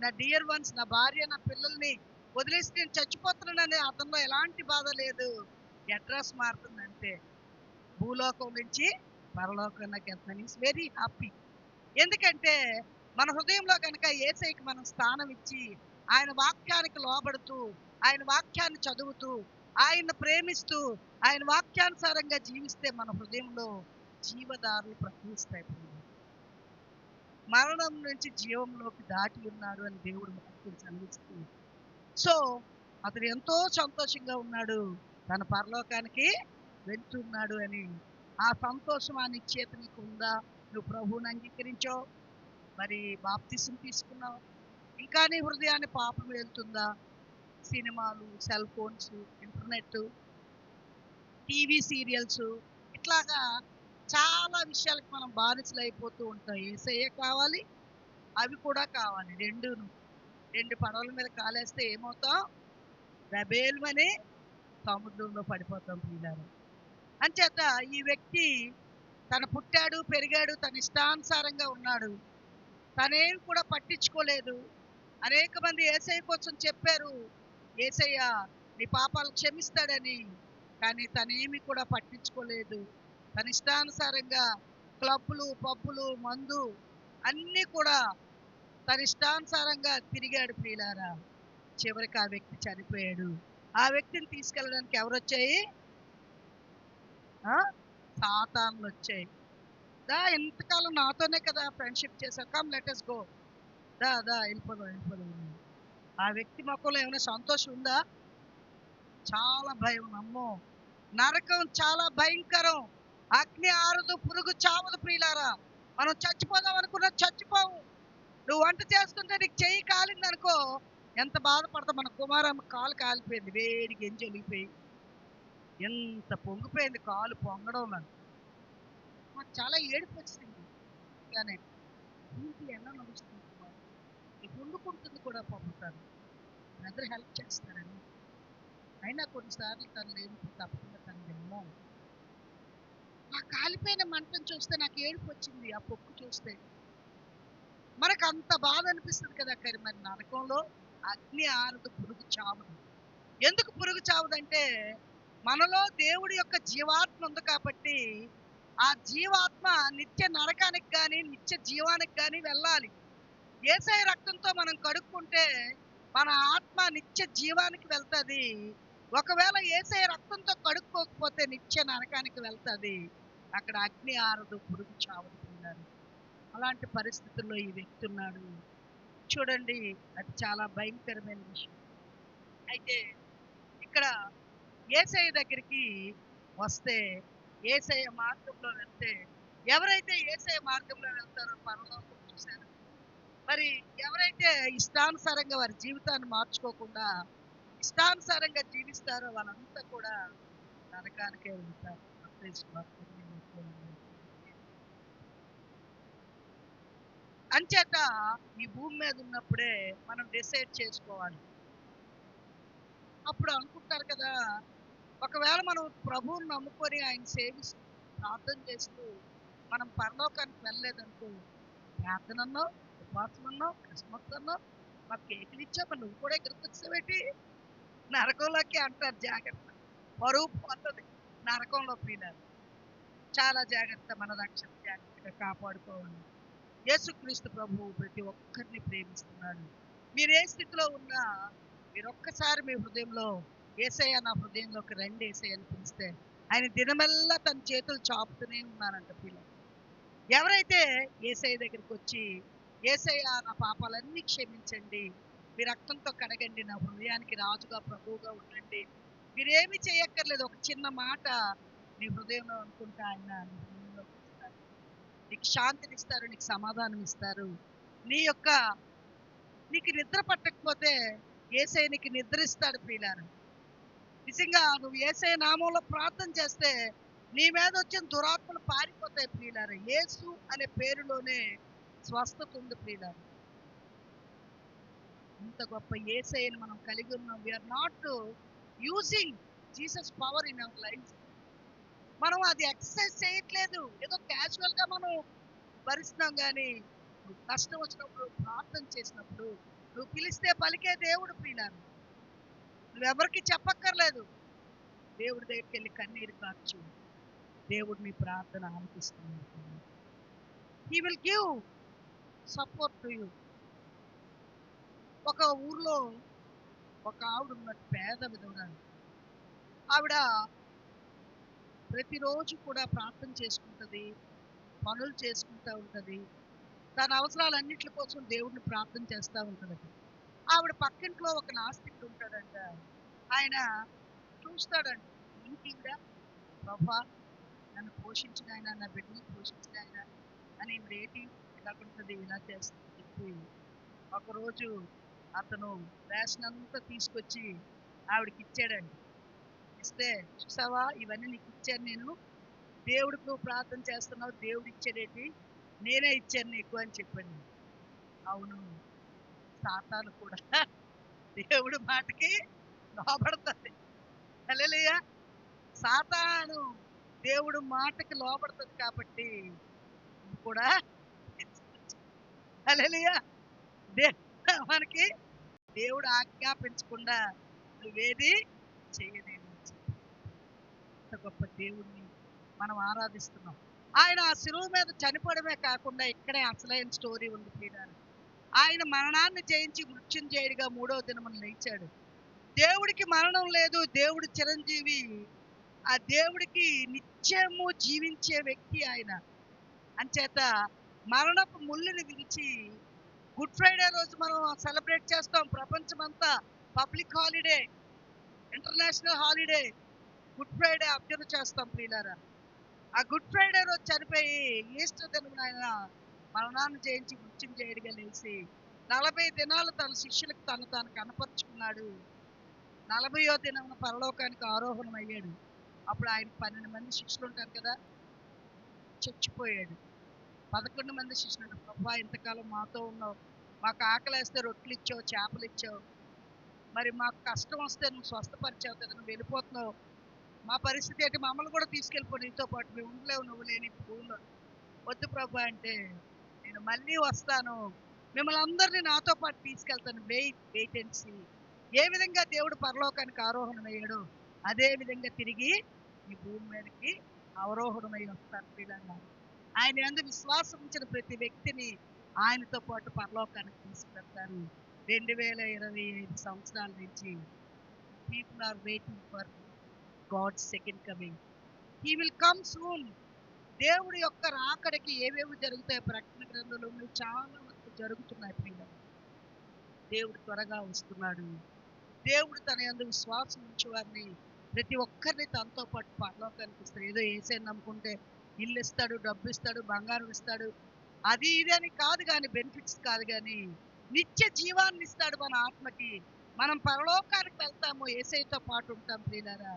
నా డియర్ వన్స్, నా భార్య, నా పిల్లల్ని వదిలేసి నేను చచ్చిపోతున్నానని అతనిలో ఎలాంటి బాధ లేదు. అడ్రస్ మారుతుందంటే భూలోకం నుంచి పరలోకంలోకి వెళ్తున్నాను. Is very happy. ఎందుకంటే మన హృదయంలో కనుక యేసయ్యకి మనం స్థానం ఇచ్చి ఆయన వాక్యానికి లోబడుతూ, ఆయన వాక్యాన్ని చదువుతూ, ఆయన్ని ప్రేమిస్తూ, ఆయన వాక్యానుసారంగా జీవిస్తే మన హృదయంలో జీవదారులు ప్రవహిస్తాయి. మరణం నుంచి జీవంలోకి దాటి ఉన్నాడు అని దేవుడు వాక్యం సెలవిస్తుంది. సో అతడు ఎంతో సంతోషంగా ఉన్నాడు, తన పరలోకానికి వెళ్తున్నాడు అని. ఆ సంతోషం, ఆ నిశ్చేత నీకు ఉందా? నువ్వు ప్రభువుని అంగీకరించావు, మరి బాప్తిసం తీసుకున్నావు, ఇంకా నీ హృదయాన్ని పాపం వెళ్తుందా? సినిమాలు, cell phones, internet, TV serials, ఇట్లాగా చాలా విషయాలకు మనం బానిసలు అయిపోతూ ఉంటాం. యేసయ్య కావాలి, అవి కూడా కావాలి, రెండును. రెండు పడవల మీద కాలేస్తే ఏమవుతాం? రబేల్మని సముద్రంలో పడిపోతాం పిల్లలు. అంచేత ఈ వ్యక్తి తను పుట్టాడు, పెరిగాడు, తన ఇష్టానుసారంగా ఉన్నాడు, తనేం కూడా పట్టించుకోలేదు. అనేక మంది యేసయ్య కోసం చెప్పారు, యేసయ్య నీ పాపాలు క్షమిస్తాడని, కానీ తనేమి కూడా పట్టించుకోలేదు. తన ఇష్టానుసారంగా క్లబ్బులు, పబ్బులు, మందు అన్నీ కూడా తన ఇష్టానుసారంగా తిరిగాడు ప్రియులారా. చివరికి ఆ వ్యక్తి చనిపోయాడు. ఆ వ్యక్తిని తీసుకెళ్ళడానికి ఎవరు వచ్చాయి? సాతాన్లు వచ్చాయి. దా, ఇంతకాలం నాతోనే కదా ఫ్రెండ్షిప్ చేశావు, కమ్ లెట్ us గో, దా దా వెళ్ళిపోదాం వెళ్ళిపోదాం. ఆ వ్యక్తి మొక్కలో ఏమైనా సంతోషం ఉందా? చాలా భయం. నమ్మో, నరకం చాలా భయంకరం. అగ్ని ఆరదు, పురుగు చావదు ప్రియులారా. మనం చచ్చిపోదాం అనుకున్నా చచ్చిపోవు. నువ్వు వంట చేస్తుంటే నీకు చెయ్యి కాలింది అనుకో, ఎంత బాధపడతావు. మన కుమారమ్మ కాలు కాలిపోయింది, వేడి గింజ ఒలిగిపోయి ఎంత పొంగిపోయింది, కాలు పొంగడం వల్ల నాకు చాలా ఏడుపు వచ్చింది. కానీ ఇంటి ఎలా నడుస్తుంది, వండుకుంటుంది కూడా పంపుతారు, బ్రదర్ హెల్ప్ చేస్తారని. అయినా కొన్నిసార్లు తను లేని తప్పకుండా తను వెళ్ళాలి. ఆ కాలిపోయిన మంటను చూస్తే నాకు ఏడుపు వచ్చింది. ఆ పొక్కు చూస్తే మనకు అంత బాధ అనిపిస్తుంది కదా. కానీ మరి నరకంలో అగ్ని ఆరదు, పురుగు చావదు. ఎందుకు పురుగు చావదంటే మనలో దేవుడి యొక్క జీవాత్మ ఉంది కాబట్టి ఆ జీవాత్మ నిత్య నరకానికి కానీ నిత్య జీవానికి కానీ వెళ్ళాలి. యేసయ్య రక్తంతో మనం కడుక్కుంటే మన ఆత్మ నిత్య జీవానికి వెళ్తుంది. ఒకవేళ యేసయ్య రక్తంతో కడుక్కోకపోతే నిత్య నరకానికి వెళ్తుంది. అక్కడ అగ్ని ఆరదు, పురుగు చావదు. అలాంటి పరిస్థితుల్లో ఈ వ్యక్తి ఉన్నాడు. చూడండి, అది చాలా భయంకరమైన విషయం. అయితే ఇక్కడ యేసయ్య దగ్గరికి వస్తే, యేసయ్య మార్గంలో వెళ్తే, ఎవరైతే యేసయ్య మార్గంలో వెళ్తారో పరలోకం చూశారు. మరి ఎవరైతే ఇష్టానుసారంగా వారి జీవితాన్ని మార్చుకోకుండా ఇష్టానుసారంగా జీవిస్తారో వాళ్ళంతా కూడా నరకానికే వెళ్తారు. అంచేత ఈ భూమి మీద ఉన్నప్పుడే మనం డిసైడ్ చేసుకోవాలి. అప్పుడు అనుకుంటారు కదా, ఒకవేళ మనం ప్రభువుని నమ్ముకొని ఆయన సేవిస్తూ ప్రార్థన చేస్తూ మనం పరలోకానికి వెళ్ళలేదనుకో, ప్రార్థనన్నో, ఉపవాసమన్నో, క్రిస్మస్ అన్నో, మాకు కేకులు ఇచ్చామా, నువ్వు కూడా ఇక్కడికి వచ్చావేటి, నరకంలోకి అంటారు. జాగ్రత్త, పరువు పోతుంది నరకంలో. పిల్లలు చాలా జాగ్రత్త, మన రక్షణ జాగ్రత్తగా కాపాడుకోవాలి. యేసుక్రీస్తు ప్రభువు ప్రతి ఒక్కరిని ప్రేమిస్తున్నాడు. మీరు ఏ స్థితిలో ఉన్నా మీరు ఒక్కసారి మీ హృదయంలో యేసయ్య నా హృదయంలోకి రండి యేసయ్య అని పిలిస్తే ఆయన దినమెల్లా తన చేతులు చాపుతూనే ఉన్నారంట పిల్లలు. ఎవరైతే యేసయ్య దగ్గరికి వచ్చి, యేసయ్య నా పాపాలన్నీ క్షమించండి, మీ రక్తంతో కడగండి, నా హృదయానికి రాజుగా ప్రభువుగా ఉండండి, మీరేమి చేయక్కర్లేదు, ఒక చిన్న మాట నీ హృదయంలో అనుకుంటా ఆయన నీ హృదయంలోకి వస్తారు, నీకు శాంతిని ఇస్తారు, నీకు సమాధానం ఇస్తారు. నీకు నిద్ర పట్టకపోతే యేసయ్య నీకు నిద్ర ఇస్తాడు ప్రియులారా. నిజంగా నువ్వు యేసయ్య నామంలో ప్రార్థన చేస్తే నీ మీద వచ్చిన దురాత్మలు పారిపోతాయి ప్రియులారా. యేసు అనే పేరులోనే స్వస్థత ఉంది ప్రియులారా. ఇంత గొప్ప యేసయ్యను మనం కలిగి ఉన్నాం. We are not using Jesus power in our life. మనం అది ఎక్సర్సైజ్ చేయట్లేదు, ఏదో క్యాజువల్ గా మనం భరిస్తున్నాం. కానీ నువ్వు కష్టం వచ్చినప్పుడు ప్రార్థన చేసినప్పుడు నువ్వు పిలిస్తే పలికే దేవుడు ప్రియులారా. నువ్వెవరికి చెప్పక్కర్లేదు. దేవుడి దగ్గరికి వెళ్ళి కన్నీరు కార్చు, దేవుడు నీ ప్రార్థన ఆలకిస్తున్నాడు. He will give support to you. ఒక ఊర్లో ఒక ఆవిడ ఉన్నట్టు, పేద విధవరాలు. ఆవిడ ప్రతిరోజు కూడా ప్రార్థన చేసుకుంటది, పనులు చేసుకుంటూ ఉంటది, తన అవసరాలన్నిటి కోసం దేవుడిని ప్రార్థన చేస్తూ ఉంటది. ఆవిడ పక్కింట్లో ఒక నాస్తికుడు ఉంటాడంట. ఆయన చూస్తాడంట, ఇంటివిడ ప్రభా నన్ను పోషించిన ఆయన, నా బిడ్డని పోషించిన ఆయన అని ఇవిడేటి ఇలా ఉంటుంది, ఇలా చేస్తుంది చెప్పి ఒకరోజు అతను రేషన్ అంతా తీసుకొచ్చి ఆవిడకి ఇచ్చాడండి. ఇస్తే, చూసావా ఇవన్నీ నీకు ఇచ్చాను నేను, దేవుడికి నువ్వు ప్రార్థన చేస్తున్నావు, దేవుడు ఇచ్చాడేంటి, నేనే ఇచ్చాను నీకు అని చెప్పాను. అవును, సాతాను కూడా దేవుడి మాటకి లోబడుతుంది. హల్లెలూయా. సాతాను దేవుడు మాటకి లోబడుతుంది కాబట్టి ఇది కూడా హల్లెలూయా. మనకి దేవుడు ఆజ్ఞాపించకుండా నువ్వేది చేయలేవు. అంత గొప్ప దేవుడిని మనం ఆరాధిస్తున్నాం. ఆయన ఆ శిలువ మీద చనిపోవడమే కాకుండా ఇక్కడే అసలైన స్టోరీ ఉంది ప్రియులారా. ఆయన మరణాన్ని జయించి మృత్యుంజయుడిగా 3వ దినమున లేచాడు. దేవుడికి మరణం లేదు, దేవుడు చిరంజీవి. ఆ దేవుడికి నిత్యము జీవించే వ్యక్తి ఆయన. అంచేత మరణపు ముళ్ళుని విరిచి గుడ్ ఫ్రైడే రోజు మనం సెలబ్రేట్ చేస్తాం. ప్రపంచమంతా public holiday, international holiday good Friday observe చేస్తాం ప్రియులారా. ఆ గుడ్ ఫ్రైడే రోజు చనిపోయి ఈస్టర్ దినమున ఆయన మరణాన్ని జయించి మృత్యుంజయుడిగా లేచి 40 దినాలు తన శిష్యులకు తను తాను కనపరుచుకున్నాడు. 40వ దినమున పరలోకానికి ఆరోహణం అయ్యాడు. అప్పుడు ఆయన 12 మంది శిష్యులు ఉంటారు కదా, చచ్చిపోయాడు. 11 మంది శిష్యులు, ప్రభా ఇంతకాలం మాతో ఉన్నావు, మాకు ఆకలేస్తే రొట్టెలు ఇచ్చావు, చేపలు ఇచ్చావు, మరి మాకు కష్టం వస్తే నువ్వు స్వస్థపరిచావు కదా, నువ్వు వెళ్ళిపోతున్నావు, మా పరిస్థితి ఏంటి, మమ్మల్ని కూడా తీసుకెళ్ళిపో నీతో పాటు, మేము ఉండలేవు నువ్వు లేని భూమిలో. వద్దు ప్రభా అంటే, నేను మళ్ళీ వస్తాను, మిమ్మల్ని అందరినీ నాతో పాటు తీసుకెళ్తాను, వెయిట్ అండ్ సీ. ఏ విధంగా దేవుడు పరలోకానికి ఆరోహణమయ్యాడో అదే విధంగా తిరిగి ఈ భూమి మీదకి అవరోహణమై వస్తారు పిల్లలు. ఆయన యందు విశ్వాసం ఉంచిన ప్రతి వ్యక్తిని ఆయనతో పాటు పరలోకానికి తీసుకెళ్తారు. 2025 సంవత్సరాల నుంచి people are waiting for God's second coming. He will come soon. దేవుడి యొక్క రాకడికి ఏవేవి జరుగుతాయి ప్రకటన గ్రంథంలో చాలా వరకు జరుగుతున్నాయి ప్రియులు. దేవుడు త్వరగా వస్తున్నాడు. దేవుడు తన యందు విశ్వాసం ఉంచే వారిని ప్రతి ఒక్కరిని తనతో పాటు పరలోకానికి ఇస్తాడు. ఏదో ఏసైనా నమ్ముకుంటే ఇల్లు ఇస్తాడు, డబ్బు ఇస్తాడు, బంగారం ఇస్తాడు, అది ఇది అని కాదు, కానీ బెనిఫిట్స్ కాదు, కానీ నిత్య జీవాన్ని ఇస్తాడు మన ఆత్మకి. మనం పరలోకానికి వెళ్తాము, ఏసైతో పాటు ఉంటాం ప్రియులారా,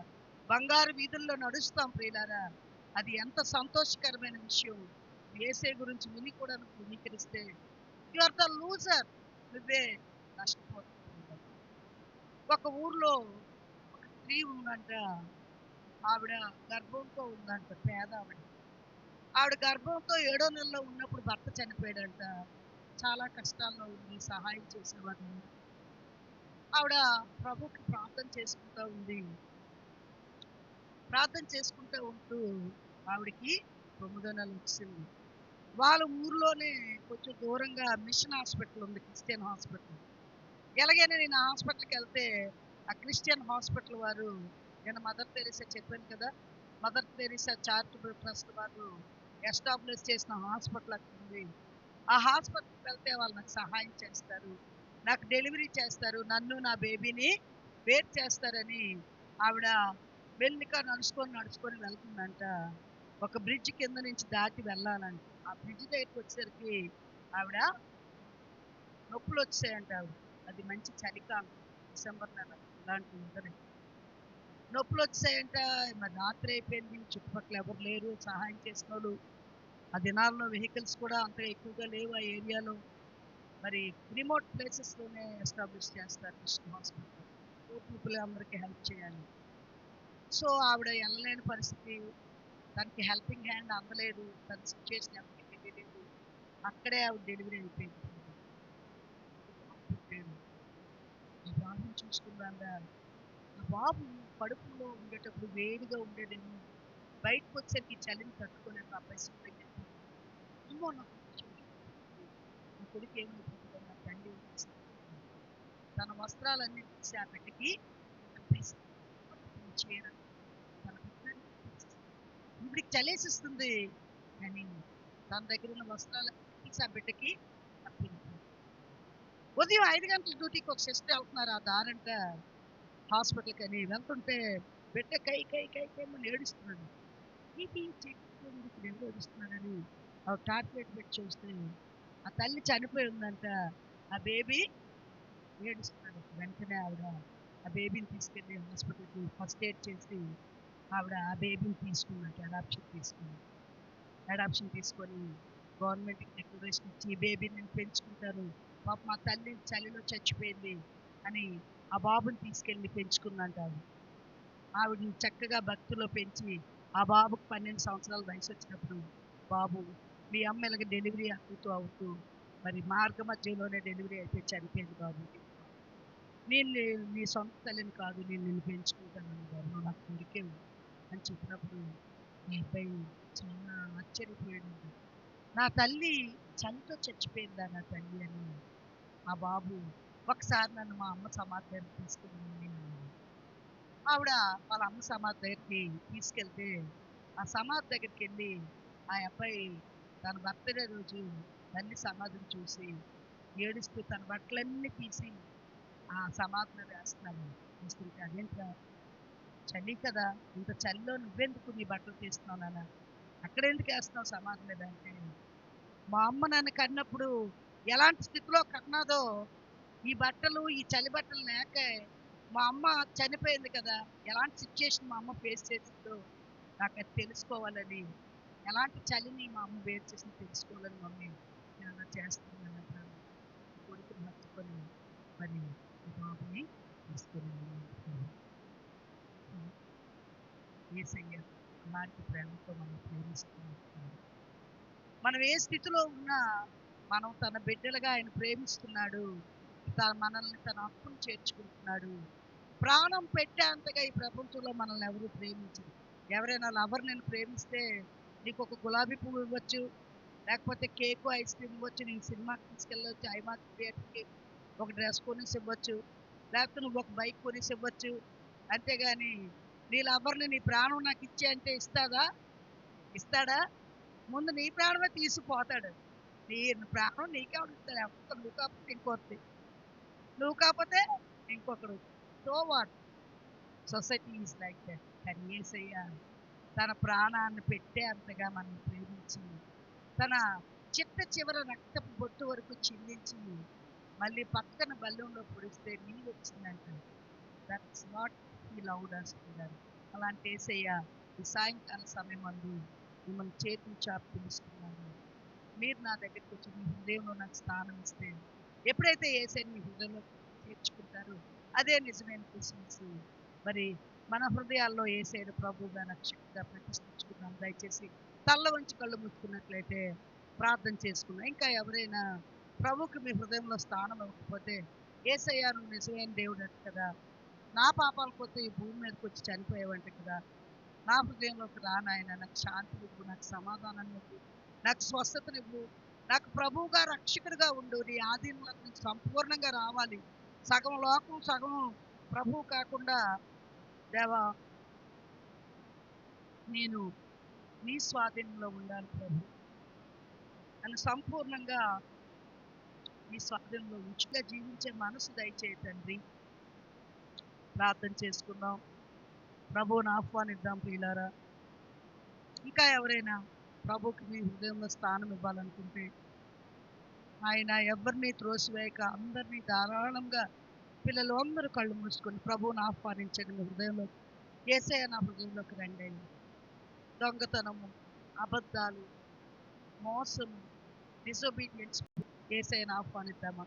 బంగారు వీధుల్లో నడుస్తాం ప్రియులారా. అది ఎంత సంతోషకరమైన విషయం. ఏసై గురించి విని కూడా నువ్వు ధృవీకరిస్తే యు ఆర్ ద లూజర్, నువ్వే నష్టపోతావు. ఒక ఊర్లో ఒక స్త్రీ ఉందంట. ఆవిడ గర్భంతో ఉందంట, పేద ఆవిడ. ఆవిడ గర్భంతో 7వ నెలలో ఉన్నప్పుడు భర్త చనిపోయాడంట. చాలా కష్టాల్లో ఉంది, సహాయం చేసేవారు. ఆవిడ ప్రభుకి ప్రార్థన చేసుకుంటూ ఉంది. ప్రార్థన చేసుకుంటూ ఉంటూ ఆవిడకి 9వ నెల వచ్చింది. వాళ్ళ ఊర్లోనే కొంచెం దూరంగా మిషన్ హాస్పిటల్ ఉంది, క్రిస్టియన్ హాస్పిటల్. ఎలాగైనా నేను ఆ హాస్పిటల్కి వెళ్తే ఆ క్రిస్టియన్ హాస్పిటల్ వారు, నేను మదర్ తెరీసా చెప్పాను కదా, మదర్ తెరీసా చారిటబుల్ ట్రస్ట్ వారు ఎస్టాబ్లిష్ చేసిన హాస్పిటల్ అక్కడ ఉంది. ఆ హాస్పిటల్కి వెళ్తే వాళ్ళు నాకు సహాయం చేస్తారు, నాకు డెలివరీ చేస్తారు, నన్ను నా బేబీని వేరు చేస్తారని ఆవిడ మెల్లిగా నడుచుకొని వెళ్తుందంట. ఒక బ్రిడ్జ్ కింద నుంచి దాటి వెళ్ళాలంట. ఆ బ్రిడ్జ్ దగ్గరికి వచ్చేసరికి ఆవిడ నొప్పులు వచ్చాయంట. ఆవిడ, అది మంచి చలికాలం, డిసెంబర్ నెల, ఇలాంటి ఉంటుంది. నొప్పులు వచ్చాయంట. మరి రాత్రి అయిపోయింది, చుట్టుపక్కల ఎవరు లేరు సహాయం చేసిన వాళ్ళు. ఆ దినాల్లో వెహికల్స్ కూడా అంతగా ఎక్కువగా లేవు ఆ ఏరియాలో. మరి రిమోట్ ప్లేసెస్లోనే ఎస్టాబ్లిష్ చేస్తారు మిషన్ హాస్పిటల్. పూర్ పీపుల్ అందరికీ హెల్ప్ చేయాలి. సో ఆవిడ వెళ్ళలేని పరిస్థితి, తనకి హెల్పింగ్ హ్యాండ్ అందలేదు, తన సిచ్యువేషన్ ఎవరికి తెలియలేదు. అక్కడే ఆవిడ డెలివరీ అయిపోయింది. బాబు పుట్టాడు. ఆ బాబుని చూసుకున్నాగా, ఆ బాబు కడుపులో ఉండేటప్పుడు వేడిగా ఉండేదేమో, బయటకు వచ్చేసరికి ఈ చలిని తట్టుకోలేక ఆ అబ్బాయి శుభ్రంగా అమ్మో నా కొడుకు చనిపోతుంది, నా కొడుకు ఏమైపోతుందో, నా తల్లి ఏం చేస్తుంది. తన వస్త్రాలన్నీ తీసి ఆ బిడ్డకి కప్పేసింది. పట్టుకుని చీర తన బిడ్డని ఇవిడికి చలేసిస్తుంది, కానీ తన దగ్గర ఉన్న వస్త్రాలన్నీ తీసి ఆ బిడ్డకి కప్పింది. ఉదయం 5 గంటల డ్యూటీకి ఒక సిస్టర్ వెళ్తున్నారు ఆ దారంట హాస్పిటల్కి అని వెళ్తుంటే బిడ్డ కై కై కై కై అని ఏడుస్తున్నాడు. బీపీ చెక్ ఎందుకు ఎవరు ఏడుస్తున్నారని ఆ టాబ్లెట్ పెట్టి చూస్తే ఆ తల్లి చనిపోయి ఉందంట. ఆ బేబీ ఏడుస్తున్నాడు. వెంటనే ఆవిడ ఆ బేబీని తీసుకెళ్ళి హాస్పిటల్కి ఫస్ట్ ఎయిడ్ చేసి ఆవిడ ఆ బేబీని తీసుకున్నట్టు అడాప్షన్ తీసుకొని గవర్నమెంట్కి డిక్లరేషన్ ఇచ్చి ఈ బేబీని నేను పెంచుకుంటాను, పాప మా తల్లి చలిలో చచ్చిపోయింది అని ఆ బాబుని తీసుకెళ్ళి పెంచుకుందంట ఆవిడ. ఆవిడని చక్కగా భక్తిలో పెంచి ఆ బాబుకు 12 సంవత్సరాల వయసు వచ్చినప్పుడు, బాబు మీ అమ్మ ఇలాగ డెలివరీ అవుతూ మరి మార్గ మధ్యలోనే డెలివరీ అయిపోయి చనిపోయింది బాబు, నేను నీ సొంత తల్లిని కాదు, నేను నిన్ను పెంచుకుంటాను బాబు, నువ్వు నాకు దొరికేవు అని చెప్పినప్పుడు ఈ అబ్బాయి చాలా ఆశ్చర్యపోయాడు. నా తల్లి చలితో చచ్చిపోయిందా నా తల్లి అని. ఆ బాబు ఒకసారి నన్ను మా అమ్మ సమాధి దగ్గరికి తీసుకెళ్ళింది అన్నాడు. ఆవిడ వాళ్ళ అమ్మ సమాధి దగ్గరికి తీసుకెళ్తే ఆ సమాధి దగ్గరికి వెళ్ళి ఆ అబ్బాయి తన బర్త్డే రోజు తల్లి సమాధిని చూసి ఏడుస్తూ తన బట్టలన్నీ తీసి ఆ సమాధిలో వేస్తున్నాను. చూస్తుంటే అదేంట్రా చలి కదా, ఇంత చలిలో నువ్వెందుకు నీ బట్టలు తీస్తున్నావు నాన్న, అక్కడెందుకు వేస్తున్నావు సమాధి మీద అంటే, మా అమ్మ నన్ను కన్నప్పుడు ఎలాంటి స్థితిలో కన్నాదో, ఈ బట్టలు ఈ చలి బట్టలు లేక మా అమ్మ చనిపోయింది కదా, ఎలాంటి సిచ్యుయేషన్ మా అమ్మ ఫేస్ చేసిందో నాకు అది తెలుసుకోవాలని, ఎలాంటి చలిని మా అమ్మ వేరు చేసింది తెలుసుకోవాలని మమ్మీ నేను అలా చేస్తున్నాను అంటాను. కొడుకుని హత్తుకొని మరి ఈ బాబుని తీసుకొని ఏసయ్య అలాంటి ప్రేమతో మనం ప్రేమిస్తున్నాం. మనం ఏ స్థితిలో ఉన్నా మనం తన బిడ్డలుగా ఆయన ప్రేమిస్తున్నాడు. మనల్ని తన హక్కును చేర్చుకుంటున్నాడు. ప్రాణం పెట్టేంతగా ఈ ప్రపంచంలో మనల్ని ఎవరు ప్రేమించరు. ఎవరైనా లవర్ నేను ప్రేమిస్తే నీకు ఒక గులాబీ పువ్వు ఇవ్వచ్చు, లేకపోతే కేకు ఐస్ క్రీమ్ ఇవ్వచ్చు, నేను సినిమాకి తీసుకెళ్ళవచ్చు, ఐమాక్స్ థియేటర్కి ఒక డ్రెస్ కొనేసి ఇవ్వచ్చు, లేకపోతే నువ్వు ఒక బైక్ కొనేసి ఇవ్వచ్చు. అంతేగాని నీ లవర్ని నీ ప్రాణం నాకు ఇచ్చే అంటే ఇస్తాడా? ముందు నీ ప్రాణమే తీసుకుపోతాడు. నీ ప్రాణం నీకెవడు ఇస్తాడు? ఎవరితో, నువ్వు కాకపోతే ఇంకోటి, నువ్వు కాకపోతే ఇంకొకడు. So what, society is like that. కానీ యేసయ్య తన ప్రాణాన్ని పెట్టే అంతగా మనం ప్రేమించి తన చిట్ట చివర రక్తపు బొట్టు వరకు చిందించి మళ్ళీ పక్కన బల్లెంలో పొడిస్తే నీళ్ళు వచ్చిందంట. That's what he loved us brother. అలాంటి యేసయ్య ఈ సాయంకాల సమయం అందు మిమ్మల్ని చేతులు చాపి పిలుస్తున్నాను. మీరు నా దగ్గరికి వచ్చి మీ హృదయంలో నాకు స్థానం ఇస్తే, ఎప్పుడైతే యేసయ్యని మీ హృదయంలో చేర్చుకుంటారో అదే నిజమైన క్రిస్మస్. మరి మన హృదయాల్లో యేసయ్యను ప్రభువుగా రక్షకుడిగా ప్రతిష్ఠించుకుందాం. దయచేసి తల్ల వంచి కళ్ళు మూసుకున్నట్లయితే ప్రార్థన చేసుకుందాం. ఇంకా ఎవరైనా ప్రభువుకి మీ హృదయంలో స్థానం ఇవ్వకపోతే, యేసయ్య నువ్వు నిజమైన దేవుడు అంట కదా, నా పాపాల కొద్దీ ఈ భూమి మీదకి వచ్చి చనిపోయావంట కదా, నా హృదయంలోకి రా నాయన, నాకు శాంతినివ్వు, నాకు సమాధానాన్ని ఇవ్వు, నాకు స్వస్థతనివ్వు, నాకు ప్రభువుగా రక్షకుడిగా ఉండు, నీ ఆధీనంలో నుంచి సంపూర్ణంగా రావాలి, సగం లోకం సగం ప్రభువు కాకుండా దేవా నేను నీ స్వాధీనంలో ఉండాలి ప్రభు, నన్ను సంపూర్ణంగా నీ స్వాధీనంలో ఉంచుగా జీవించే మనసు దయచేయి తండ్రి. ప్రార్థన చేసుకుందాం, ప్రభువుని ఆహ్వానిద్దాం ప్రియులారా. ఇంకా ఎవరైనా ప్రభుకి మీ హృదయంలో స్థానం ఇవ్వాలనుకుంటే, ఆయన ఎవరిని త్రోసివేయక అందరినీ ధారాళంగా పిల్లలు అందరూ కళ్ళు మూసుకొని ప్రభువుని ఆహ్వానించండి మీ హృదయంలో. యేసయ్య నా హృదయంలోకి రండి అయ్యా. దొంగతనము, అబద్ధాలు, మోసము, డిసొబీడియన్స్ యేసయ్యను ఆహ్వానిద్దామా?